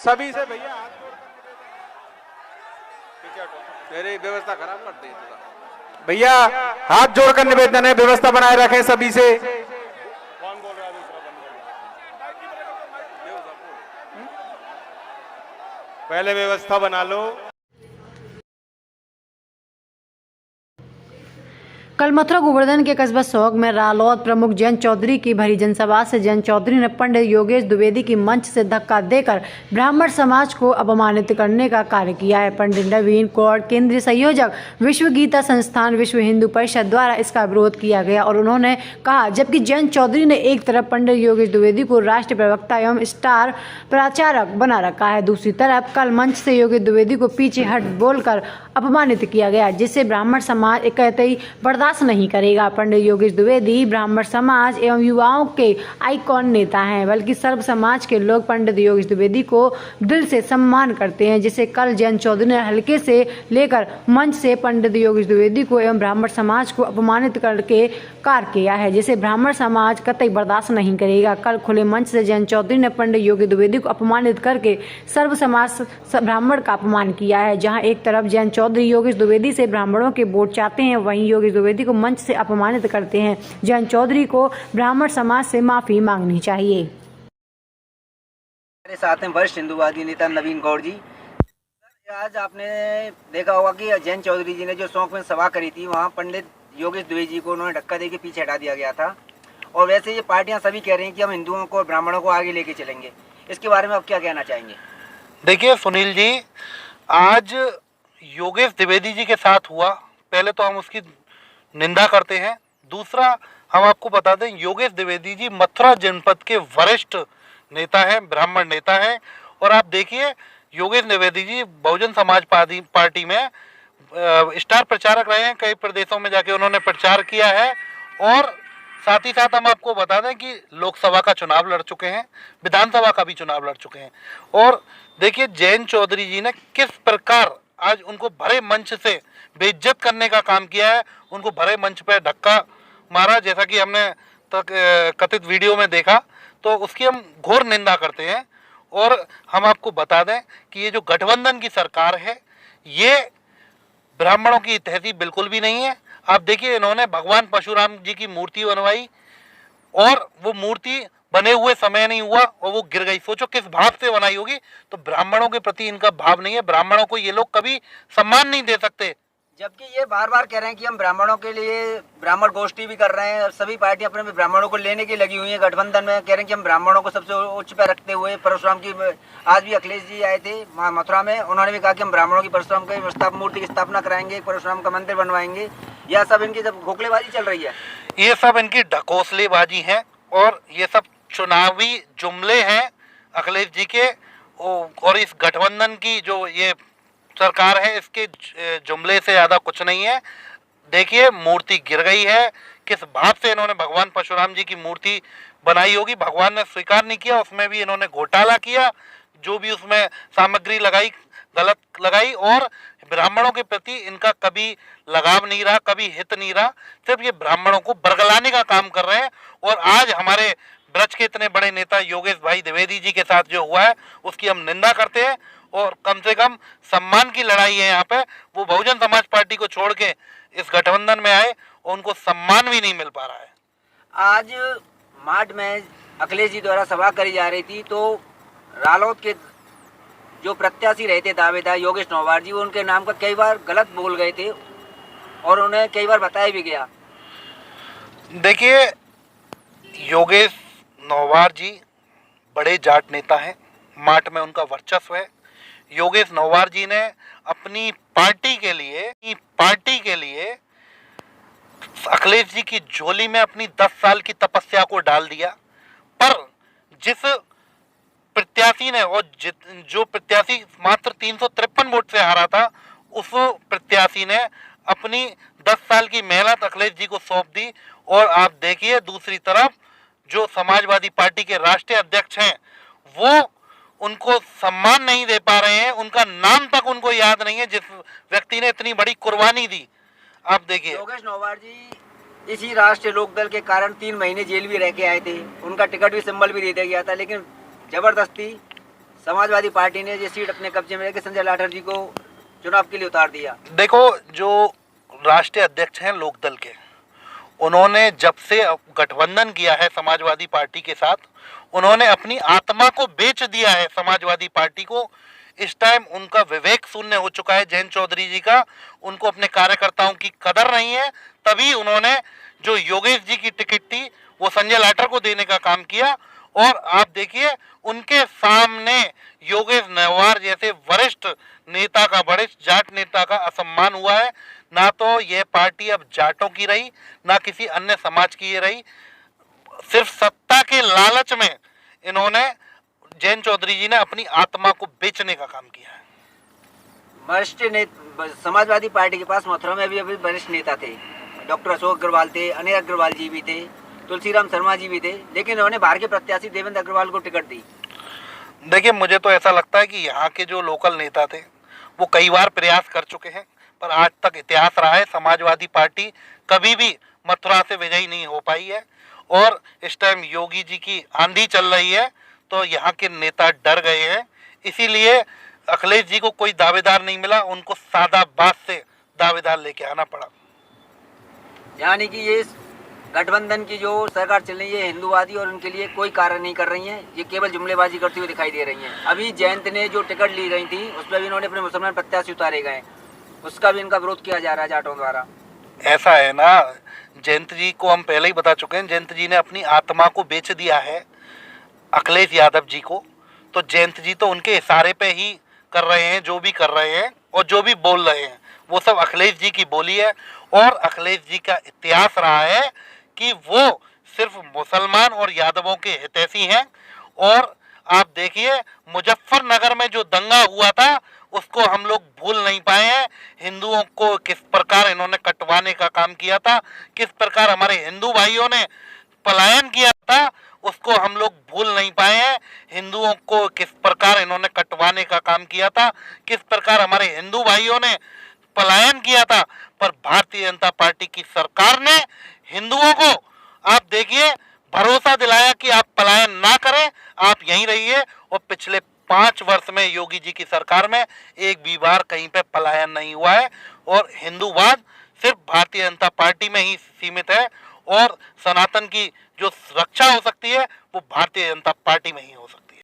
सभी से भैया हाथ तेरी व्यवस्था खराब कर दी भैया, हाथ जोड़कर निवेदन है व्यवस्था बनाए रखें सभी से। कौन बोल रहा है दूसरा बंद कर? पहले व्यवस्था बना लो। कल मथुरा गोवर्धन के कस्बा सोग में रालोद प्रमुख जयंत चौधरी की भरी जनसभा से जयंत चौधरी ने पंडित योगेश द्विवेदी की मंच से धक्का देकर ब्राह्मण समाज को अपमानित करने का कार्य किया है। पंडित नवीन कौर, केंद्रीय संयोजक, विश्व गीता संस्थान, विश्व हिंदू परिषद द्वारा इसका विरोध किया गया और उन्होंने कहा, जबकि जयंत चौधरी ने एक तरफ पंडित योगेश द्विवेदी को राष्ट्रीय प्रवक्ता एवं स्टार प्रचारक बना रखा है, दूसरी तरफ कल मंच से योगेश द्विवेदी को पीछे हट बोलकर अपमानित किया गया, जिससे ब्राह्मण समाज कतई बर्दाश्त नहीं करेगा। पंडित योगेश द्विवेदी ब्राह्मण समाज एवं युवाओं के आइकॉन नेता हैं, बल्कि सर्व समाज के लोग पंडित योगेश द्विवेदी को दिल से सम्मान करते हैं, जिसे कल जयंत चौधरी ने हल्के से लेकर मंच से पंडित योगेश द्विवेदी को एवं ब्राह्मण समाज को अपमानित करके कार्य किया है, जिसे ब्राह्मण समाज कतई बर्दाश्त नहीं करेगा। कल खुले मंच से जयंत चौधरी ने पंडित योगेश द्विवेदी को अपमानित करके सर्व समाज ब्राह्मण का अपमान किया है। जहां एक तरफ जयंत चौधरी योगेश द्विवेदी से ब्राह्मणों के वोट चाहते हैं, वहीं योगेश द्विवेदी को मंच से अपमानित करते हैं। जयंत चौधरी को ब्राह्मण समाज से माफी मांगनी चाहिए। मेरे साथ हैं वरिष्ठ हिंदूवादी नेता नवीन गौड़ जी। आज आपने देखा होगा कि जयंत चौधरी जी ने जो शौक में सभा करी थी, वहाँ पंडित योगेश द्विवेदी जी को उन्होंने धक्का देके पीछे हटा दिया गया था। और वैसे ये पार्टियां सभी कह रही हैं कि हम हिंदुओं को और ब्राह्मणों को आगे लेके चलेंगे। इसके बारे में आप क्या कहना चाहेंगे? देखिए सुनील जी, आज योगेश द्विवेदी जी के साथ हुआ, पहले तो हम उसकी निंदा करते हैं। दूसरा, हम आपको बता दें, योगेश द्विवेदी जी मथुरा जनपद के वरिष्ठ नेता हैं, ब्राह्मण नेता हैं। और आप देखिए, योगेश द्विवेदी जी बहुजन समाज पार्टी में स्टार प्रचारक रहे हैं, कई प्रदेशों में जाके उन्होंने प्रचार किया है। और साथ ही साथ हम आपको बता दें कि लोकसभा का चुनाव लड़ चुके हैं, विधानसभा का भी चुनाव लड़ चुके हैं। और देखिए जयंत चौधरी जी ने किस प्रकार आज उनको भरे मंच से बेइज्जत करने का काम किया है, उनको भरे मंच पर धक्का मारा, जैसा कि हमने कथित वीडियो में देखा, तो उसकी हम घोर निंदा करते हैं। और हम आपको बता दें कि ये जो गठबंधन की सरकार है, ये ब्राह्मणों की तहजीब बिल्कुल भी नहीं है। आप देखिए, इन्होंने भगवान परशुराम जी की मूर्ति बनवाई और वो मूर्ति बने हुए समय नहीं हुआ और वो गिर गई। सोचो किस भाव से बनाई होगी। तो ब्राह्मणों के प्रति इनका भाव नहीं है, ब्राह्मणों को ये लोग कभी सम्मान नहीं दे सकते। जबकि ये बार बार कह रहे हैं कि हम ब्राह्मणों के लिए ब्राह्मण गोष्ठी भी कर रहे हैं और सभी पार्टियां अपने ब्राह्मणों को लेने की लगी हुई हैं। गठबंधन में कह रहे हैं कि हम ब्राह्मणों को सबसे उच्च पे रखते हुए परशुराम की, आज भी अखिलेश जी आए थे मथुरा में, उन्होंने भी कहा कि हम ब्राह्मणों की परशुराम की मूर्ति की स्थापना कराएंगे, परशुराम का मंदिर बनवाएंगे। यह सब इनकी जब घोखलेबाजी चल रही है, ये सब इनकी ढकोसलेबाजी है और ये सब चुनावी जुमले हैं अखिलेश जी के। और इस गठबंधन की जो ये सरकार है, इसके जुमले से ज़्यादा कुछ नहीं है। देखिए मूर्ति गिर गई है, किस भाव से इन्होंने भगवान परशुराम जी की मूर्ति बनाई होगी, भगवान ने स्वीकार नहीं किया, उसमें भी इन्होंने घोटाला किया, जो भी उसमें सामग्री लगाई गलत लगाई। और ब्राह्मणों के प्रति इनका कभी लगाव नहीं रहा, कभी हित नहीं रहा, सिर्फ ये ब्राह्मणों को बरगलाने का काम कर रहे हैं। और आज हमारे ब्रज के इतने बड़े नेता योगेश भाई द्विवेदी जी के साथ जो हुआ है, उसकी हम निंदा करते हैं। और कम से कम सम्मान की लड़ाई है यहाँ पे। वो बहुजन समाज पार्टी को छोड़ के इस गठबंधन में आए और उनको सम्मान भी नहीं मिल पा रहा है। आज मार्च में अखिलेश जी द्वारा सभा करी जा रही थी, तो रालोद के जो प्रत्याशी रहे थे दावेदार योगेश नौवार जी, वो उनके नाम का कई बार गलत बोल गए थे और उन्हें कई बार बताया भी गया। देखिए योगेश नौवार जी बड़े जाट नेता हैं, माट में उनका वर्चस्व है। योगेश नौवार जी ने अपनी पार्टी के लिए अखिलेश जी की झोली में अपनी 10 साल की तपस्या को डाल दिया। पर जिस प्रत्याशी ने, और जो प्रत्याशी मात्र 353 वोट से हारा था, उस प्रत्याशी ने अपनी 10 साल की मेहनत अखिलेश जी को सौंप दी। और आप देखिए दूसरी तरफ जो समाजवादी पार्टी के राष्ट्रीय अध्यक्ष हैं, वो उनको सम्मान नहीं दे पा रहे हैं, उनका नाम तक उनको याद नहीं है, जिस व्यक्ति ने इतनी बड़ी कुर्बानी दी। आप देखिए योगेश नौवार जी इसी राष्ट्रीय लोकदल के कारण 3 महीने जेल भी रह के आए थे, उनका टिकट भी सिंबल भी दे दिया गया था, लेकिन जबरदस्ती समाजवादी पार्टी ने ये सीट अपने कब्जे में लेकर संजय लाठर जी को चुनाव के लिए उतार दिया। देखो, जो राष्ट्रीय अध्यक्ष हैं लोकदल के, उन्होंने जब से गठबंधन किया है समाजवादी पार्टी के साथ, उन्होंने अपनी आत्मा को बेच दिया है समाजवादी पार्टी को। इस टाइम उनका विवेक शून्य हो चुका है जयंत चौधरी जी का, उनको अपने कार्यकर्ताओं की कदर नहीं है। तभी उन्होंने जो योगेश जी की टिकट थी वो संजय लाठर को देने का काम किया। और आप देखिए, उनके सामने योगेश नेवार जैसे वरिष्ठ नेता का, वरिष्ठ जाट नेता का असम्मान हुआ है। ना तो यह पार्टी अब जाटों की रही, ना किसी अन्य समाज की ये रही। सिर्फ सत्ता के लालच में इन्होंने, जयंत चौधरी जी ने अपनी आत्मा को बेचने का काम किया है। वरिष्ठ समाजवादी पार्टी के पास मथुरा में भी अभी वरिष्ठ नेता थे, डॉक्टर अशोक अग्रवाल थे, अनिल अग्रवाल जी भी थे, तुलसीराम शर्मा जी भी थे, लेकिन उन्होंने बाहर के प्रत्याशी देवेंद्र अग्रवाल को टिकट दी। देखिए, मुझे तो ऐसा लगता है कि यहाँ के जो लोकल नेता थे वो कई बार प्रयास कर चुके हैं, पर आज तक इतिहास रहा है समाजवादी पार्टी कभी भी मथुरा से विजयी नहीं हो पाई है। और इस टाइम योगी जी की आंधी चल रही है, तो यहाँ के नेता डर गए हैं। इसीलिए अखिलेश जी को कोई दावेदार नहीं मिला, उनको सादा बात से दावेदार लेके आना पड़ा। यानी कि ये गठबंधन की जो सरकार चल रही है हिंदूवादी और उनके लिए कोई कार्य नहीं कर रही है, ये केवल जुमलेबाजी करती हुई दिखाई दे रही हैं। अभी जयंत ने जो टिकट ली गई थी उस पर भी इन्होंने अपने मुसलमान प्रत्याशी उतारे गए, उसका भी इनका विरोध किया जा रहा है जाटों द्वारा। ऐसा है ना, जयंत जी को हम पहले ही बता चुके हैं, जयंत जी ने अपनी आत्मा को बेच दिया है अखिलेश यादव जी को। तो जयंत जी तो उनके इशारे पे ही कर रहे हैं, जो भी कर रहे हैं और जो भी बोल रहे हैं वो सब अखिलेश जी की बोली है। और अखिलेश जी का इतिहास रहा है कि वो सिर्फ मुसलमान और यादवों के हितैषी हैं। और आप देखिए, मुजफ्फरनगर में जो दंगा हुआ था उसको हम लोग भूल नहीं पाए हैं। हिंदुओं को किस प्रकार इन्होंने कटवाने का काम किया था, किस प्रकार हमारे हिंदू भाइयों ने पलायन किया था, उसको हम लोग भूल नहीं पाए हैं। हिंदुओं को किस प्रकार इन्होंने कटवाने का काम किया था, किस प्रकार हमारे हिंदू भाइयों ने पलायन किया था। पर भारतीय जनता पार्टी की सरकार ने हिंदुओं को, आप देखिए, भरोसा दिलाया कि आप पलायन ना करें, आप यहीं रहिए। और पिछले 5 वर्ष में योगी जी की सरकार में एक भी बार कहीं पे पलायन नहीं हुआ है। और हिंदूवाद सिर्फ भारतीय जनता पार्टी में ही सीमित है, और सनातन की जो रक्षा हो सकती है वो भारतीय जनता पार्टी में ही हो सकती है।